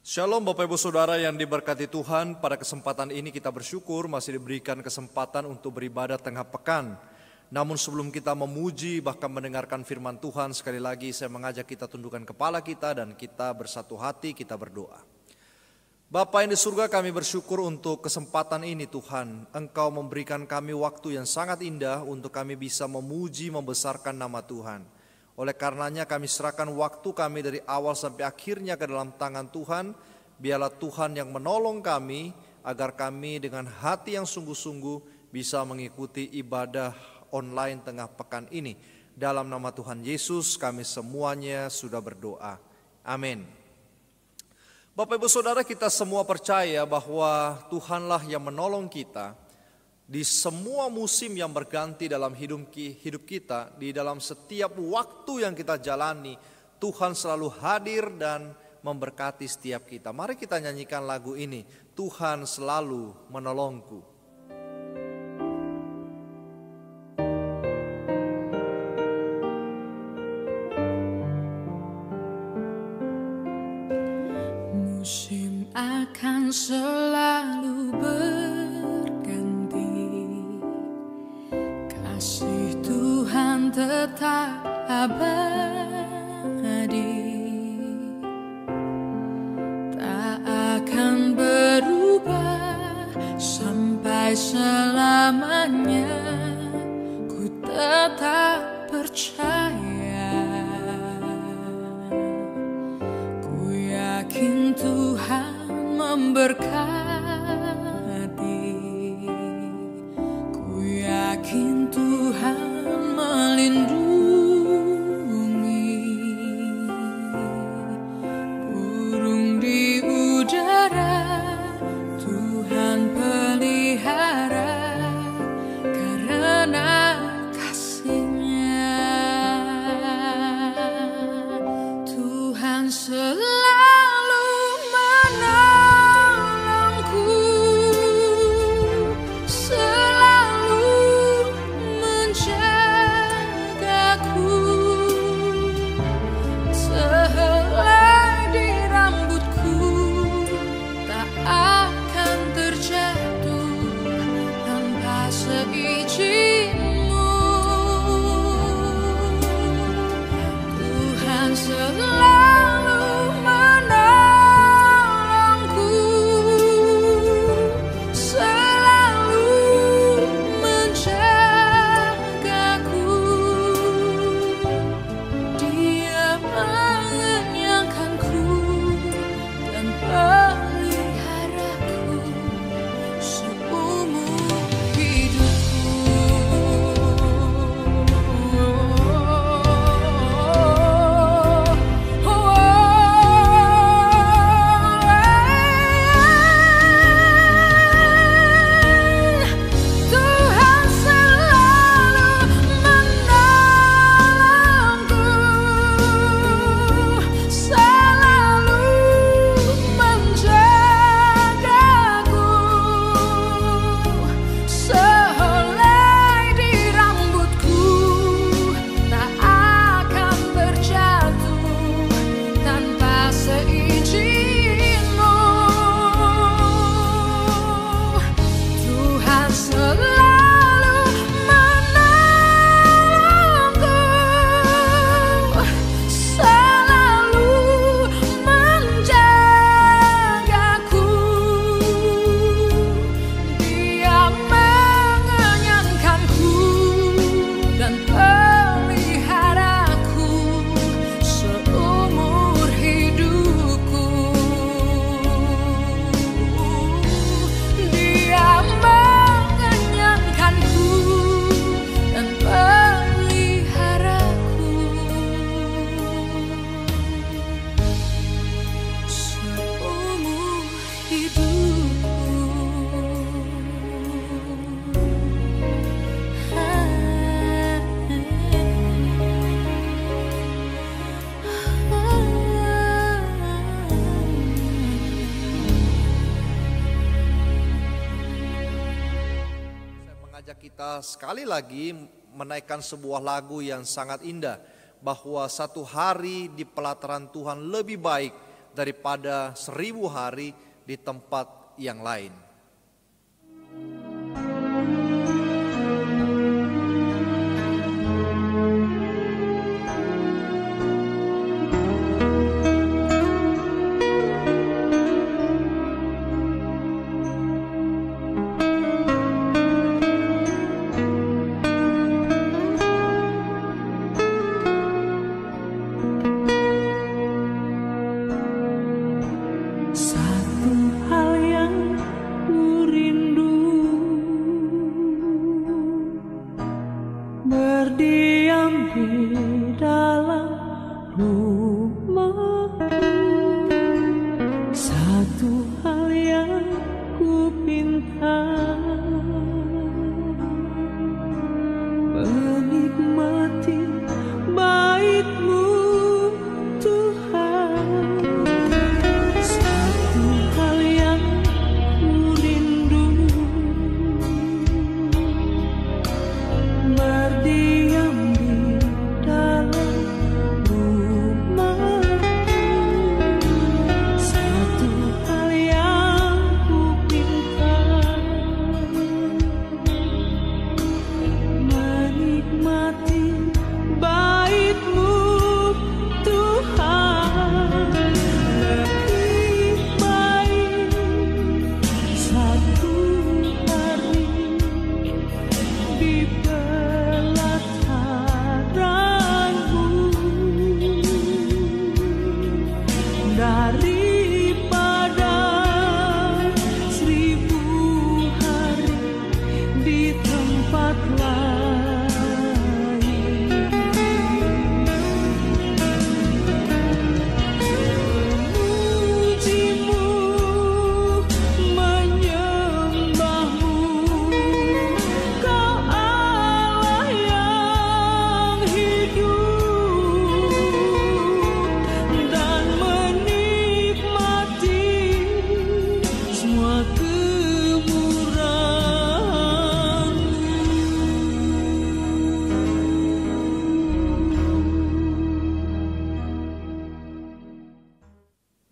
Shalom Bapak Ibu Saudara yang diberkati Tuhan. Pada kesempatan ini kita bersyukur masih diberikan kesempatan untuk beribadah tengah pekan. Namun sebelum kita memuji bahkan mendengarkan firman Tuhan, sekali lagi saya mengajak kita tundukkan kepala kita dan kita bersatu hati, kita berdoa. Bapa yang di surga, kami bersyukur untuk kesempatan ini Tuhan. Engkau memberikan kami waktu yang sangat indah untuk kami bisa memuji, membesarkan nama Tuhan. Oleh karenanya kami serahkan waktu kami dari awal sampai akhirnya ke dalam tangan Tuhan. Biarlah Tuhan yang menolong kami agar kami dengan hati yang sungguh-sungguh bisa mengikuti ibadah online tengah pekan ini. Dalam nama Tuhan Yesus kami semuanya sudah berdoa. Amin. Bapak Ibu Saudara, kita semua percaya bahwa Tuhanlah yang menolong kita di semua musim yang berganti dalam hidup kita, di dalam setiap waktu yang kita jalani, Tuhan selalu hadir dan memberkati setiap kita. Mari kita nyanyikan lagu ini, Tuhan selalu menolongku. Musim akan selalu kasih Tuhan tetap abadi, tak akan berubah sampai selamanya. Ku tetap percaya, ku yakin Tuhan memberkati. Yakin Tuhan melindungi, burung di udara Tuhan pelihara karena kasih-Nya. Tuhan selalu menolongku, sehelai di rambutku tak akan terjatuh tanpa seizin-Mu. Tuhan selalu menolongku, selalu menjagaku. Dia mengenyangkanku dan peliharaku seumur hidupku. Tuhan selalu menolongku, selalu menjagaku, sehelai di rambutku tak akan terjatuh tanpa seizin-Mu. Tuhan selalu menolongku, selalu menjagaku. Dia mengenyangkanku dan peliharaku seumur hidupku. Dia mengenyangkanku dan peliharaku seumur hidupku. Saya mengajak kita sekali lagi menaikkan sebuah lagu yang sangat indah, bahwa satu hari di pelataran Tuhan lebih baik daripada 1000 hari di tempat yang lain.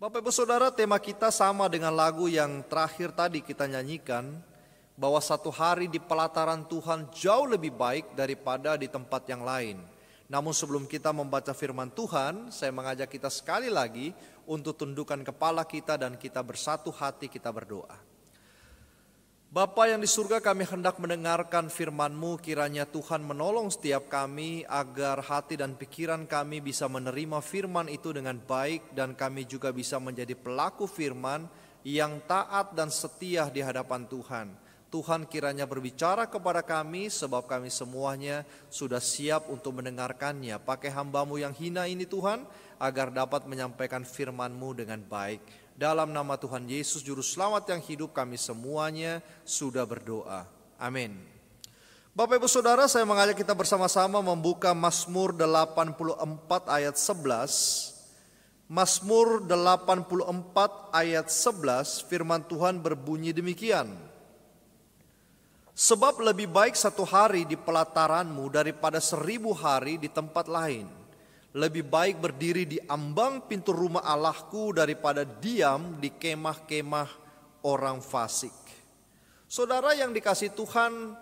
Bapak Ibu Saudara, tema kita sama dengan lagu yang terakhir tadi kita nyanyikan, bahwa satu hari di pelataran Tuhan jauh lebih baik daripada di tempat yang lain. Namun sebelum kita membaca firman Tuhan, saya mengajak kita sekali lagi untuk tundukkan kepala kita dan kita bersatu hati, kita berdoa. Bapa yang di surga, kami hendak mendengarkan firman-Mu, kiranya Tuhan menolong setiap kami agar hati dan pikiran kami bisa menerima firman itu dengan baik, dan kami juga bisa menjadi pelaku firman yang taat dan setia di hadapan Tuhan. Tuhan kiranya berbicara kepada kami, sebab kami semuanya sudah siap untuk mendengarkannya. Pakai hamba-Mu yang hina ini Tuhan, agar dapat menyampaikan firman-Mu dengan baik. Dalam nama Tuhan Yesus Juru Selamat yang hidup, kami semuanya sudah berdoa. Amin. Bapak Ibu Saudara, saya mengajak kita bersama-sama membuka Mazmur 84 ayat 11. Mazmur 84 ayat 11, firman Tuhan berbunyi demikian. Sebab lebih baik satu hari di pelataran-Mu daripada 1000 hari di tempat lain. Lebih baik berdiri di ambang pintu rumah Allahku daripada diam di kemah-kemah orang fasik. Saudara yang dikasihi Tuhan,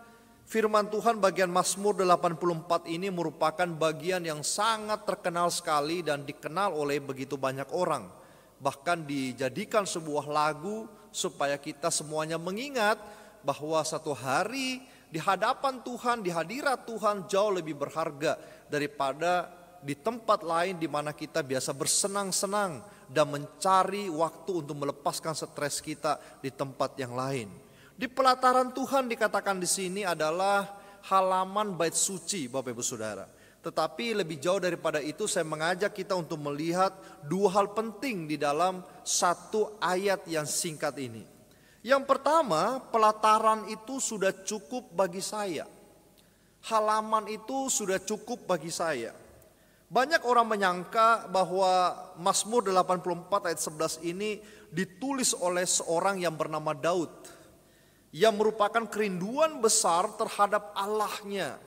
firman Tuhan bagian Mazmur 84 ini merupakan bagian yang sangat terkenal sekali dan dikenal oleh begitu banyak orang. Bahkan dijadikan sebuah lagu supaya kita semuanya mengingat bahwa satu hari di hadapan Tuhan, di hadirat Tuhan jauh lebih berharga daripada di tempat lain di mana kita biasa bersenang-senang dan mencari waktu untuk melepaskan stres kita di tempat yang lain. Di pelataran Tuhan dikatakan di sini adalah halaman bait suci, Bapak Ibu Saudara. Tetapi lebih jauh daripada itu, saya mengajak kita untuk melihat dua hal penting di dalam satu ayat yang singkat ini. Yang pertama, pelataran itu sudah cukup bagi saya. Halaman itu sudah cukup bagi saya. Banyak orang menyangka bahwa Mazmur 84 ayat 11 ini ditulis oleh seorang yang bernama Daud, yang merupakan kerinduan besar terhadap Allahnya.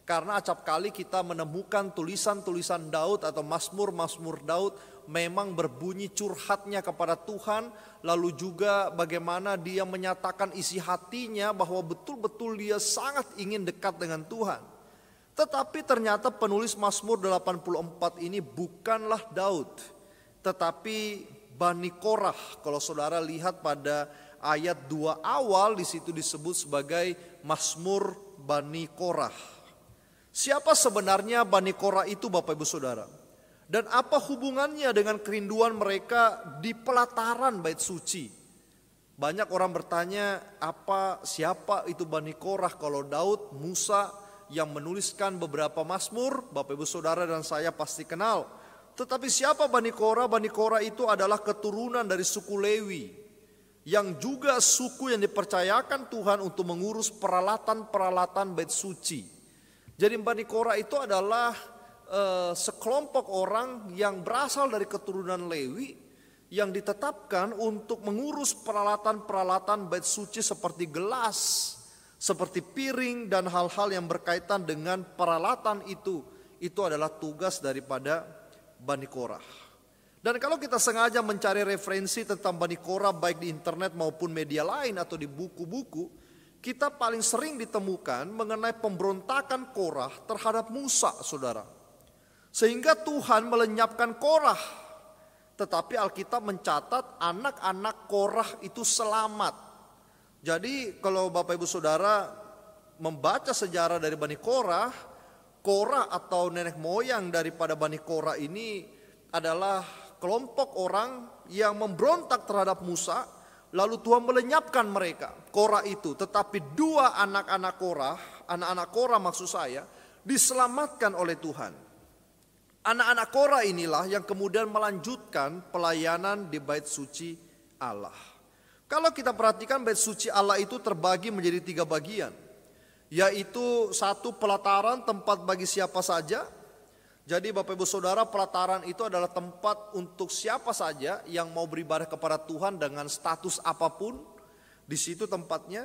Karena acap kali kita menemukan tulisan-tulisan Daud atau Mazmur-Mazmur Daud memang berbunyi curhatnya kepada Tuhan, lalu juga bagaimana dia menyatakan isi hatinya bahwa betul-betul dia sangat ingin dekat dengan Tuhan. Tetapi ternyata penulis Mazmur 84 ini bukanlah Daud, tetapi Bani Korah. Kalau saudara lihat pada ayat 2 awal, di situ disebut sebagai Mazmur Bani Korah. Siapa sebenarnya Bani Korah itu, Bapak Ibu Saudara? Dan apa hubungannya dengan kerinduan mereka di pelataran bait suci? Banyak orang bertanya, siapa itu Bani Korah? Kalau Daud, Musa yang menuliskan beberapa mazmur, Bapak Ibu Saudara dan saya pasti kenal. Tetapi siapa Bani Korah? Bani Korah itu adalah keturunan dari suku Lewi, yang juga suku yang dipercayakan Tuhan untuk mengurus peralatan-peralatan bait suci. Jadi Bani Korah itu adalah sekelompok orang yang berasal dari keturunan Lewi yang ditetapkan untuk mengurus peralatan-peralatan bait suci seperti gelas, seperti piring dan hal-hal yang berkaitan dengan peralatan itu. Itu adalah tugas daripada Bani Korah. Dan kalau kita sengaja mencari referensi tentang Bani Korah baik di internet maupun media lain atau di buku-buku, kita paling sering ditemukan mengenai pemberontakan Korah terhadap Musa, saudara. Sehingga Tuhan melenyapkan Korah. Tetapi Alkitab mencatat anak-anak Korah itu selamat. Jadi kalau Bapak Ibu Saudara membaca sejarah dari Bani Korah, Korah atau nenek moyang daripada Bani Korah ini adalah kelompok orang yang memberontak terhadap Musa. Lalu Tuhan melenyapkan mereka, Korah itu. Tetapi dua anak-anak Korah maksud saya, diselamatkan oleh Tuhan. Anak-anak Korah inilah yang kemudian melanjutkan pelayanan di bait suci Allah. Kalau kita perhatikan bait suci Allah itu terbagi menjadi 3 bagian. Yaitu 1 pelataran, tempat bagi siapa saja. Jadi Bapak Ibu Saudara, pelataran itu adalah tempat untuk siapa saja yang mau beribadah kepada Tuhan dengan status apapun. Di situ tempatnya.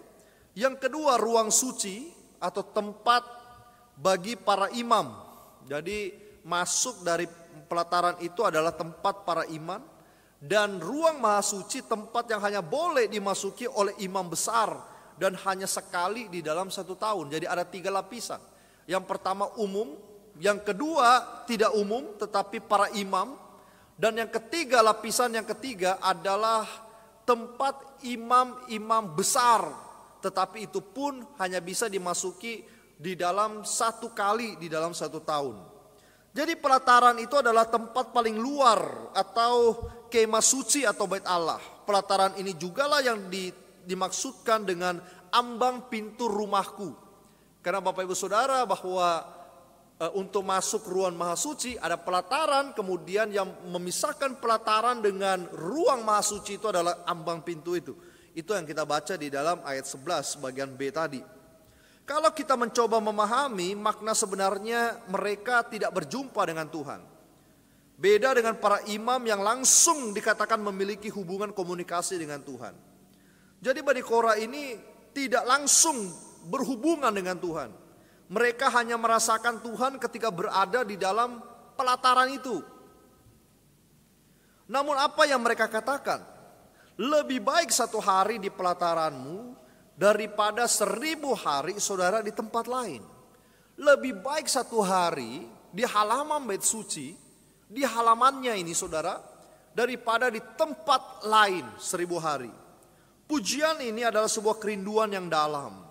Yang kedua, ruang suci atau tempat bagi para imam. Jadi masuk dari pelataran itu adalah tempat para imam, dan ruang maha suci tempat yang hanya boleh dimasuki oleh imam besar dan hanya sekali di dalam 1 tahun. Jadi ada 3 lapisan. Yang pertama umum, yang kedua tidak umum tetapi para imam, dan yang ketiga, lapisan yang ketiga adalah tempat imam-imam besar, tetapi itu pun hanya bisa dimasuki di dalam 1 kali di dalam 1 tahun. Jadi pelataran itu adalah tempat paling luar atau kemah suci atau bait Allah. Pelataran ini jugalah yang dimaksudkan dengan ambang pintu rumahku. Karena Bapak Ibu Saudara bahwa untuk masuk ruang maha suci ada pelataran, kemudian yang memisahkan pelataran dengan ruang maha suci itu adalah ambang pintu itu. Itu yang kita baca di dalam ayat 11 bagian B tadi. Kalau kita mencoba memahami makna sebenarnya mereka tidak berjumpa dengan Tuhan. Beda dengan para imam yang langsung dikatakan memiliki hubungan komunikasi dengan Tuhan. Jadi Bani Korah ini tidak langsung berhubungan dengan Tuhan. Mereka hanya merasakan Tuhan ketika berada di dalam pelataran itu. Namun apa yang mereka katakan? Lebih baik 1 hari di pelataranmu daripada 1000 hari saudara di tempat lain. Lebih baik 1 hari di halaman bait suci, di halamannya ini saudara, daripada di tempat lain 1000 hari. Pujian ini adalah sebuah kerinduan yang dalam,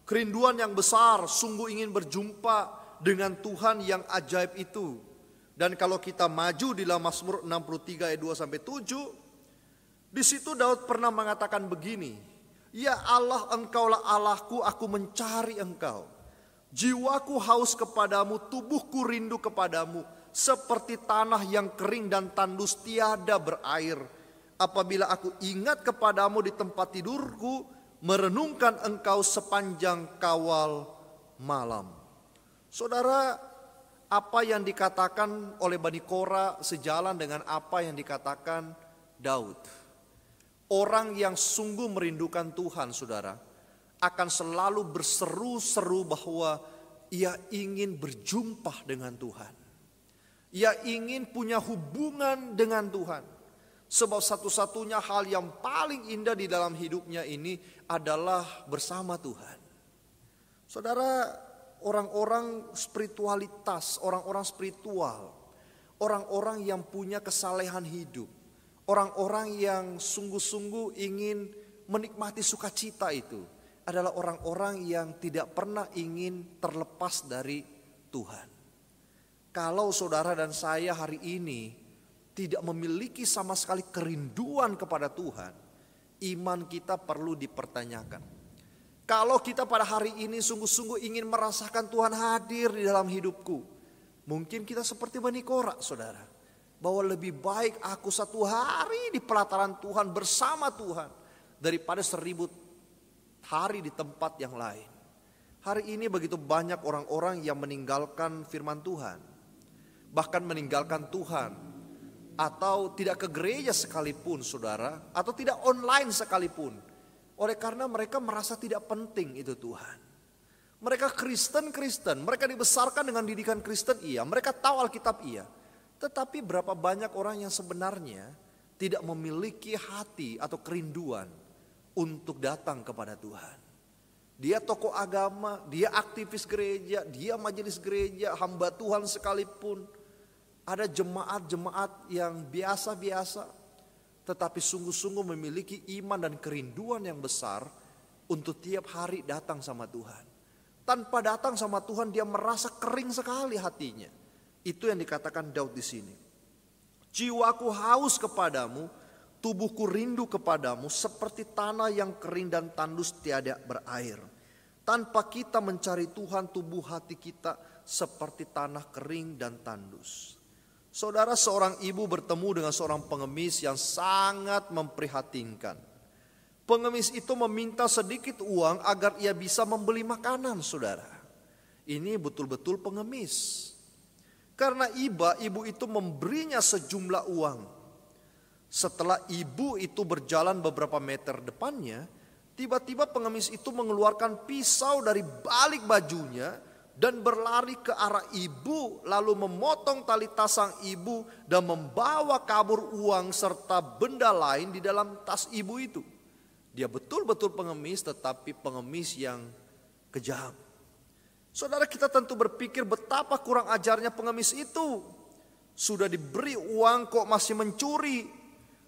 kerinduan yang besar, sungguh ingin berjumpa dengan Tuhan yang ajaib itu. Dan kalau kita maju di dalam Mazmur 63 ayat 2-7, di situ Daud pernah mengatakan begini, "Ya Allah, Engkaulah Allahku, aku mencari Engkau. Jiwaku haus kepadamu, tubuhku rindu kepadamu, seperti tanah yang kering dan tandus tiada berair. Apabila aku ingat kepadamu di tempat tidurku, merenungkan Engkau sepanjang kawal malam." Saudara, apa yang dikatakan oleh Bani Korah sejalan dengan apa yang dikatakan Daud. Orang yang sungguh merindukan Tuhan, saudara, akan selalu berseru-seru bahwa ia ingin berjumpa dengan Tuhan. Ia ingin punya hubungan dengan Tuhan. Sebab satu-satunya hal yang paling indah di dalam hidupnya ini adalah bersama Tuhan. Saudara, orang-orang spiritualitas, orang-orang spiritual, orang-orang yang punya kesalehan hidup, orang-orang yang sungguh-sungguh ingin menikmati sukacita itu adalah orang-orang yang tidak pernah ingin terlepas dari Tuhan. Kalau saudara dan saya hari ini tidak memiliki sama sekali kerinduan kepada Tuhan, iman kita perlu dipertanyakan. Kalau kita pada hari ini sungguh-sungguh ingin merasakan Tuhan hadir di dalam hidupku, mungkin kita seperti Bani Korah, saudara, bahwa lebih baik aku 1 hari di pelataran Tuhan bersama Tuhan daripada 1000 hari di tempat yang lain. Hari ini begitu banyak orang-orang yang meninggalkan firman Tuhan, bahkan meninggalkan Tuhan, atau tidak ke gereja sekalipun, saudara, atau tidak online sekalipun, oleh karena mereka merasa tidak penting itu Tuhan. Mereka Kristen, mereka dibesarkan dengan didikan Kristen, iya, mereka tahu Alkitab, iya. Tetapi berapa banyak orang yang sebenarnya tidak memiliki hati atau kerinduan untuk datang kepada Tuhan. Dia tokoh agama, dia aktivis gereja, dia majelis gereja, hamba Tuhan sekalipun. Ada jemaat-jemaat yang biasa-biasa, tetapi sungguh-sungguh memiliki iman dan kerinduan yang besar untuk tiap hari datang sama Tuhan. Tanpa datang sama Tuhan dia merasa kering sekali hatinya. Itu yang dikatakan Daud di sini. Jiwaku haus kepadamu, tubuhku rindu kepadamu seperti tanah yang kering dan tandus tiada berair. Tanpa kita mencari Tuhan, tubuh hati kita seperti tanah kering dan tandus. Saudara, seorang ibu bertemu dengan seorang pengemis yang sangat memprihatinkan. Pengemis itu meminta sedikit uang agar ia bisa membeli makanan, saudara. Ini betul-betul pengemis. Karena ibu itu memberinya sejumlah uang. Setelah ibu itu berjalan beberapa meter depannya, tiba-tiba pengemis itu mengeluarkan pisau dari balik bajunya dan berlari ke arah ibu, lalu memotong tali tas sang ibu dan membawa kabur uang serta benda lain di dalam tas ibu itu. Dia betul-betul pengemis, tetapi pengemis yang kejam. Saudara, kita tentu berpikir betapa kurang ajarnya pengemis itu. Sudah diberi uang kok masih mencuri.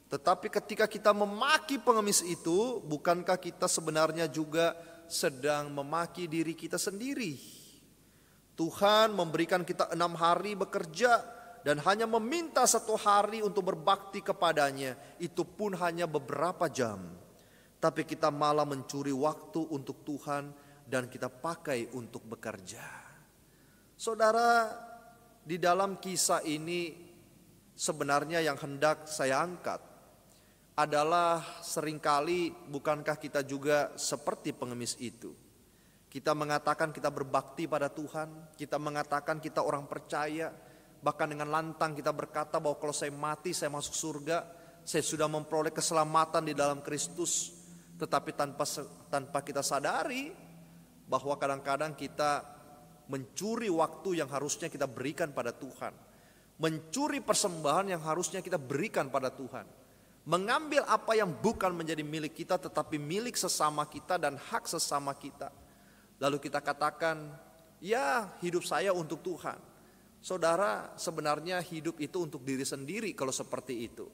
Tetapi ketika kita memaki pengemis itu, bukankah kita sebenarnya juga sedang memaki diri kita sendiri? Tuhan memberikan kita 6 hari bekerja dan hanya meminta 1 hari untuk berbakti kepadanya. Itu pun hanya beberapa jam. Tapi kita malah mencuri waktu untuk Tuhan dan kita pakai untuk bekerja. Saudara, di dalam kisah ini sebenarnya yang hendak saya angkat adalah seringkali bukankah kita juga seperti pengemis itu. Kita mengatakan kita berbakti pada Tuhan, kita mengatakan kita orang percaya, bahkan dengan lantang kita berkata bahwa kalau saya mati saya masuk surga, saya sudah memperoleh keselamatan di dalam Kristus. Tetapi tanpa kita sadari bahwa kadang-kadang kita mencuri waktu yang harusnya kita berikan pada Tuhan, mencuri persembahan yang harusnya kita berikan pada Tuhan, mengambil apa yang bukan menjadi milik kita tetapi milik sesama kita dan hak sesama kita. Lalu kita katakan, ya hidup saya untuk Tuhan. Saudara, sebenarnya hidup itu untuk diri sendiri kalau seperti itu.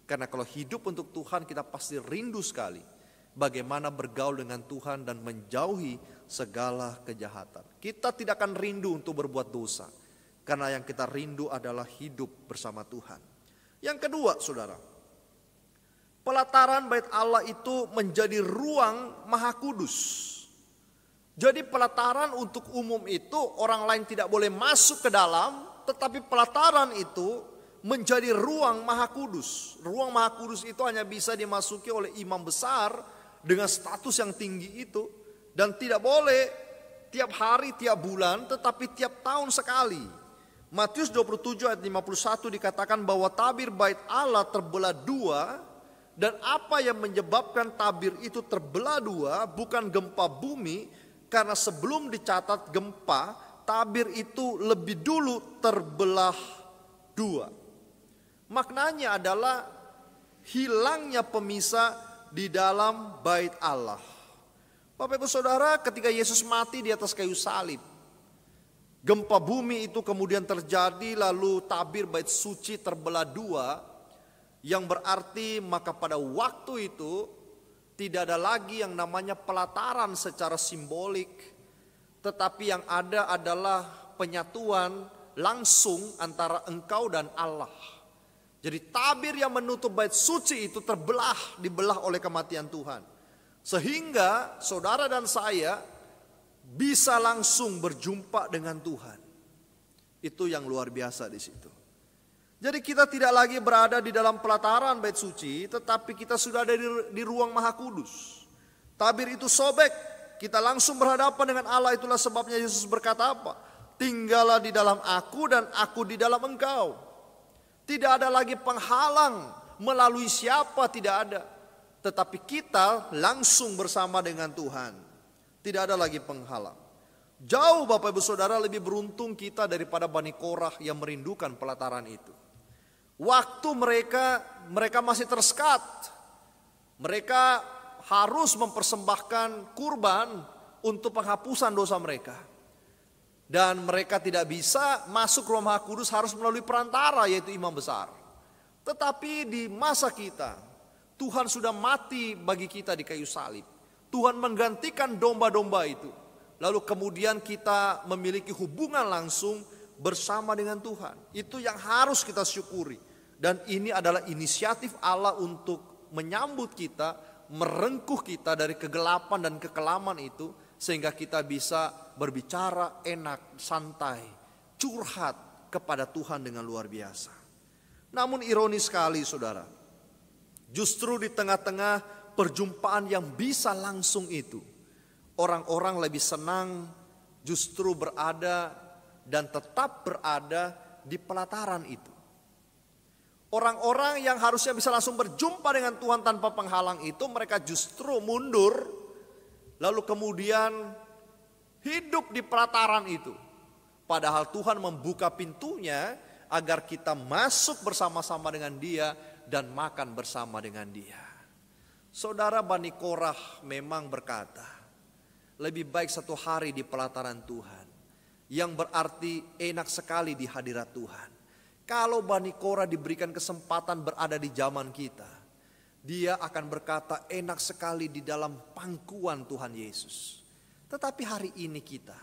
Karena kalau hidup untuk Tuhan kita pasti rindu sekali bagaimana bergaul dengan Tuhan dan menjauhi segala kejahatan. Kita tidak akan rindu untuk berbuat dosa. Karena yang kita rindu adalah hidup bersama Tuhan. Yang kedua, saudara, pelataran bait Allah itu menjadi ruang maha kudus. Jadi pelataran untuk umum itu orang lain tidak boleh masuk ke dalam, tetapi pelataran itu menjadi ruang maha kudus. Ruang maha kudus itu hanya bisa dimasuki oleh imam besar dengan status yang tinggi itu, dan tidak boleh tiap hari, tiap bulan, tetapi tiap tahun sekali. Matius 27 ayat 51 dikatakan bahwa tabir bait Allah terbelah 2, dan apa yang menyebabkan tabir itu terbelah 2 bukan gempa bumi. Karena sebelum dicatat gempa, tabir itu lebih dulu terbelah 2. Maknanya adalah hilangnya pemisah di dalam bait Allah. Bapak Ibu Saudara, ketika Yesus mati di atas kayu salib, gempa bumi itu kemudian terjadi, lalu tabir bait suci terbelah dua, yang berarti maka pada waktu itu tidak ada lagi yang namanya pelataran secara simbolik, tetapi yang ada adalah penyatuan langsung antara engkau dan Allah. Jadi tabir yang menutup bait suci itu dibelah oleh kematian Tuhan. Sehingga saudara dan saya bisa langsung berjumpa dengan Tuhan. Itu yang luar biasa di situ. Jadi kita tidak lagi berada di dalam pelataran bait suci, tetapi kita sudah ada di ruang Maha Kudus. Tabir itu sobek, kita langsung berhadapan dengan Allah. Itulah sebabnya Yesus berkata apa? Tinggallah di dalam aku dan aku di dalam engkau. Tidak ada lagi penghalang melalui siapa, tidak ada. Tetapi kita langsung bersama dengan Tuhan. Tidak ada lagi penghalang. Jauh Bapak Ibu Saudara lebih beruntung kita daripada Bani Korah yang merindukan pelataran itu. Waktu mereka masih tersekat. Mereka harus mempersembahkan kurban untuk penghapusan dosa mereka. Dan mereka tidak bisa masuk Ruang Maha Kudus, harus melalui perantara, yaitu imam besar. Tetapi di masa kita, Tuhan sudah mati bagi kita di kayu salib. Tuhan menggantikan domba-domba itu. Lalu kemudian kita memiliki hubungan langsung bersama dengan Tuhan. Itu yang harus kita syukuri. Dan ini adalah inisiatif Allah untuk menyambut kita, merengkuh kita dari kegelapan dan kekelaman itu, sehingga kita bisa berbicara enak, santai, curhat kepada Tuhan dengan luar biasa. Namun ironis sekali saudara, justru di tengah-tengah perjumpaan yang bisa langsung itu, orang-orang lebih senang justru berada dan tetap berada di pelataran itu. Orang-orang yang harusnya bisa langsung berjumpa dengan Tuhan tanpa penghalang itu, mereka justru mundur. Lalu kemudian hidup di pelataran itu. Padahal Tuhan membuka pintunya agar kita masuk bersama-sama dengan Dia dan makan bersama dengan Dia. Saudara, Bani Korah memang berkata, lebih baik satu hari di pelataran Tuhan, yang berarti enak sekali di hadirat Tuhan. Kalau Bani Korah diberikan kesempatan berada di zaman kita, dia akan berkata enak sekali di dalam pangkuan Tuhan Yesus. Tetapi hari ini kita,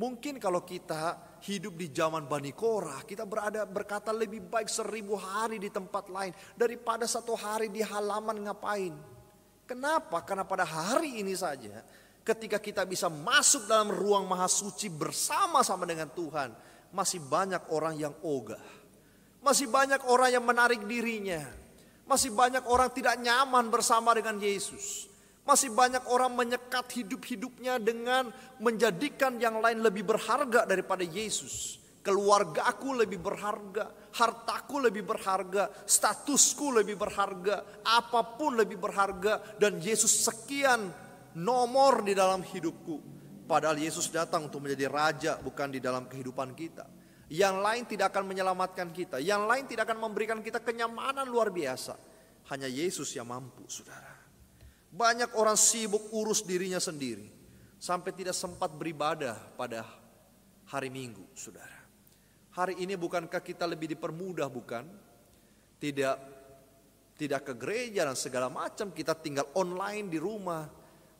mungkin kalau kita hidup di zaman Bani Korah, kita berkata lebih baik 1000 hari di tempat lain daripada satu hari di halaman ngapain. Kenapa? Karena pada hari ini saja, ketika kita bisa masuk dalam ruang Maha Suci bersama-sama dengan Tuhan, masih banyak orang yang ogah. Masih banyak orang yang menarik dirinya. Masih banyak orang tidak nyaman bersama dengan Yesus. Masih banyak orang menyekat hidup-hidupnya dengan menjadikan yang lain lebih berharga daripada Yesus. Keluargaku lebih berharga, hartaku lebih berharga, statusku lebih berharga, apapun lebih berharga. Dan Yesus sekian nomor di dalam hidupku. Padahal Yesus datang untuk menjadi raja, bukan di dalam kehidupan kita. Yang lain tidak akan menyelamatkan kita. Yang lain tidak akan memberikan kita kenyamanan luar biasa. Hanya Yesus yang mampu, saudara. Banyak orang sibuk urus dirinya sendiri, sampai tidak sempat beribadah pada hari Minggu, saudara. Hari ini bukankah kita lebih dipermudah, bukan? Tidak ke gereja dan segala macam, kita tinggal online di rumah.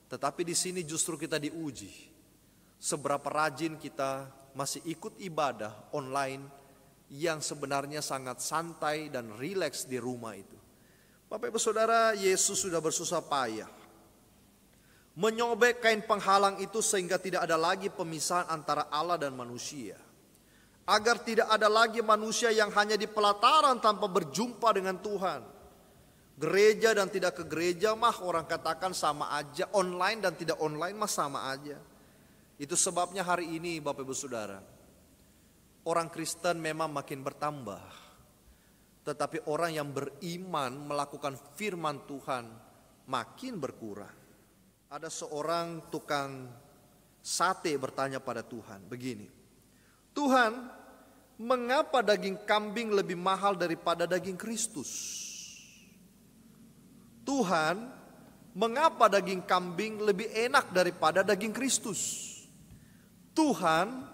Tetapi di sini justru kita diuji. Seberapa rajin kita masih ikut ibadah online yang sebenarnya sangat santai dan rileks di rumah itu. Bapak Ibu Saudara, Yesus sudah bersusah payah menyobek kain penghalang itu sehingga tidak ada lagi pemisahan antara Allah dan manusia. Agar tidak ada lagi manusia yang hanya di pelataran tanpa berjumpa dengan Tuhan. Gereja dan tidak ke gereja mah orang katakan sama aja, online dan tidak online mah sama aja. Itu sebabnya hari ini Bapak Ibu Saudara, orang Kristen memang makin bertambah. Tetapi orang yang beriman melakukan firman Tuhan makin berkurang. Ada seorang tukang sate bertanya pada Tuhan begini, Tuhan, mengapa daging kambing lebih mahal daripada daging Kristus? Tuhan, mengapa daging kambing lebih enak daripada daging Kristus? Tuhan,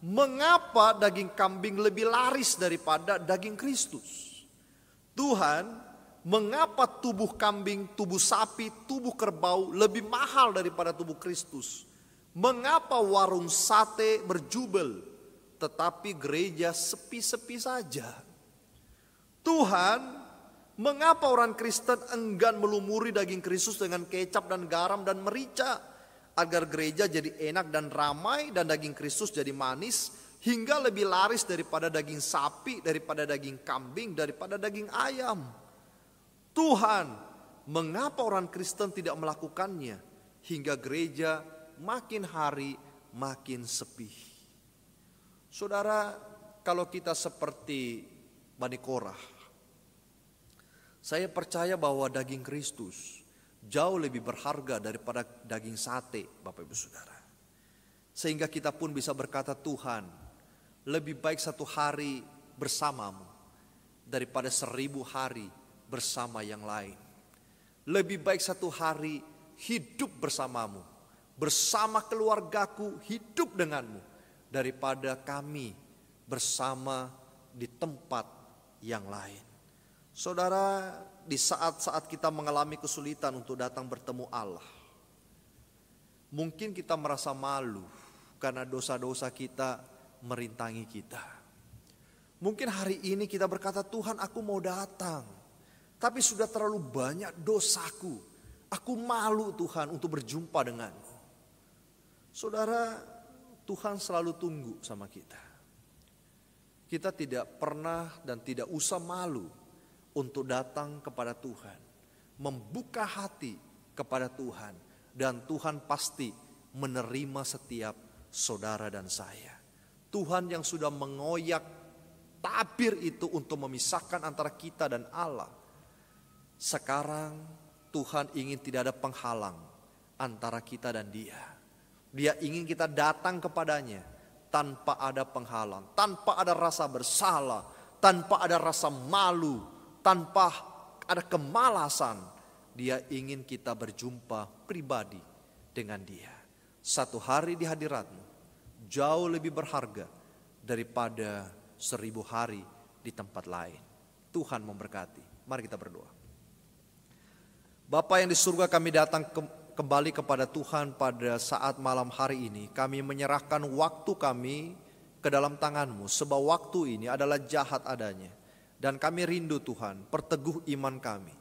mengapa daging kambing lebih laris daripada daging Kristus? Tuhan, mengapa tubuh kambing, tubuh sapi, tubuh kerbau lebih mahal daripada tubuh Kristus? Mengapa warung sate berjubel, tetapi gereja sepi-sepi saja? Tuhan, mengapa orang Kristen enggan melumuri daging Kristus dengan kecap dan garam dan merica, agar gereja jadi enak dan ramai dan daging Kristus jadi manis, hingga lebih laris daripada daging sapi, daripada daging kambing, daripada daging ayam? Tuhan, mengapa orang Kristen tidak melakukannya, hingga gereja makin hari makin sepi? Saudara, kalau kita seperti Bani Korah, saya percaya bahwa daging Kristus jauh lebih berharga daripada daging sate, Bapak Ibu Saudara. Sehingga kita pun bisa berkata, Tuhan, lebih baik 1 hari bersamamu daripada 1000 hari bersama yang lain. Lebih baik 1 hari hidup bersamamu, bersama keluargaku hidup denganmu, daripada kami bersama di tempat yang lain. Saudara, di saat-saat kita mengalami kesulitan untuk datang bertemu Allah, mungkin kita merasa malu karena dosa-dosa kita merintangi kita. Mungkin hari ini kita berkata, Tuhan, aku mau datang, tapi sudah terlalu banyak dosaku. Aku malu, Tuhan, untuk berjumpa denganmu. Saudara, Tuhan selalu tunggu sama kita. Kita tidak pernah dan tidak usah malu untuk datang kepada Tuhan, membuka hati kepada Tuhan, dan Tuhan pasti menerima setiap saudara dan saya. Tuhan yang sudah mengoyak tabir itu untuk memisahkan antara kita dan Allah, sekarang Tuhan ingin tidak ada penghalang antara kita dan Dia. Dia ingin kita datang kepadanya tanpa ada penghalang, tanpa ada rasa bersalah, tanpa ada rasa malu, tanpa ada kemalasan. Dia ingin kita berjumpa pribadi dengan Dia. 1 hari di hadiratmu jauh lebih berharga daripada 1000 hari di tempat lain. Tuhan memberkati. Mari kita berdoa. Bapa yang di surga, kami datang kembali kepada Tuhan pada saat malam hari ini. Kami menyerahkan waktu kami ke dalam tangan-Mu, sebab waktu ini adalah jahat adanya. Dan kami rindu, Tuhan, perteguh iman kami,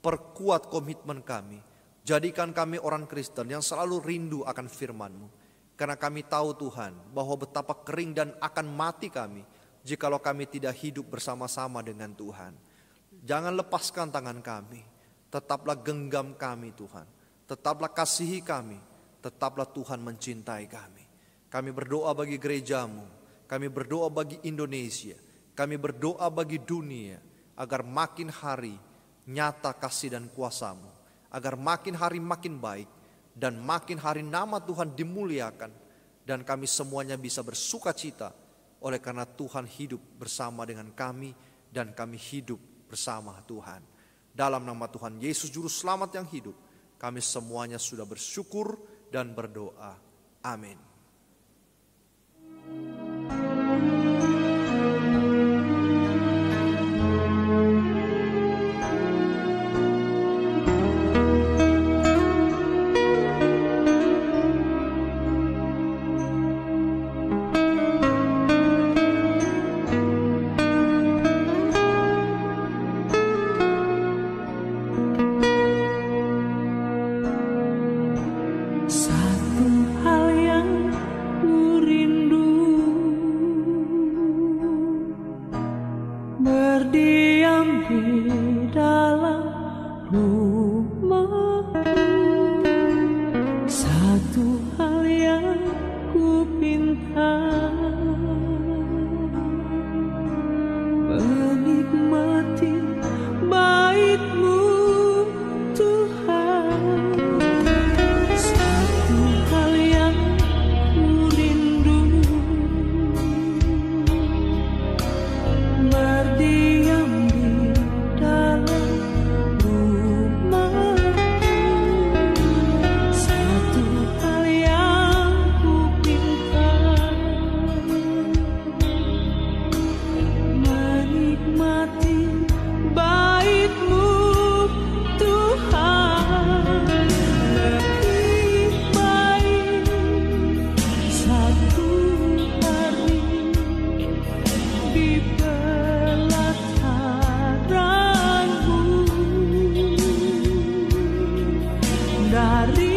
perkuat komitmen kami. Jadikan kami orang Kristen yang selalu rindu akan firman-Mu. Karena kami tahu, Tuhan, bahwa betapa kering dan akan mati kami jikalau kami tidak hidup bersama-sama dengan Tuhan. Jangan lepaskan tangan kami, tetaplah genggam kami, Tuhan. Tetaplah kasihi kami, tetaplah Tuhan mencintai kami. Kami berdoa bagi gereja-Mu, kami berdoa bagi Indonesia, kami berdoa bagi dunia, agar makin hari nyata kasih dan kuasa-Mu, agar makin hari makin baik, dan makin hari nama Tuhan dimuliakan, dan kami semuanya bisa bersuka cita, oleh karena Tuhan hidup bersama dengan kami, dan kami hidup bersama Tuhan. Dalam nama Tuhan Yesus Juru Selamat yang hidup, kami semuanya sudah bersyukur dan berdoa. Amin. hari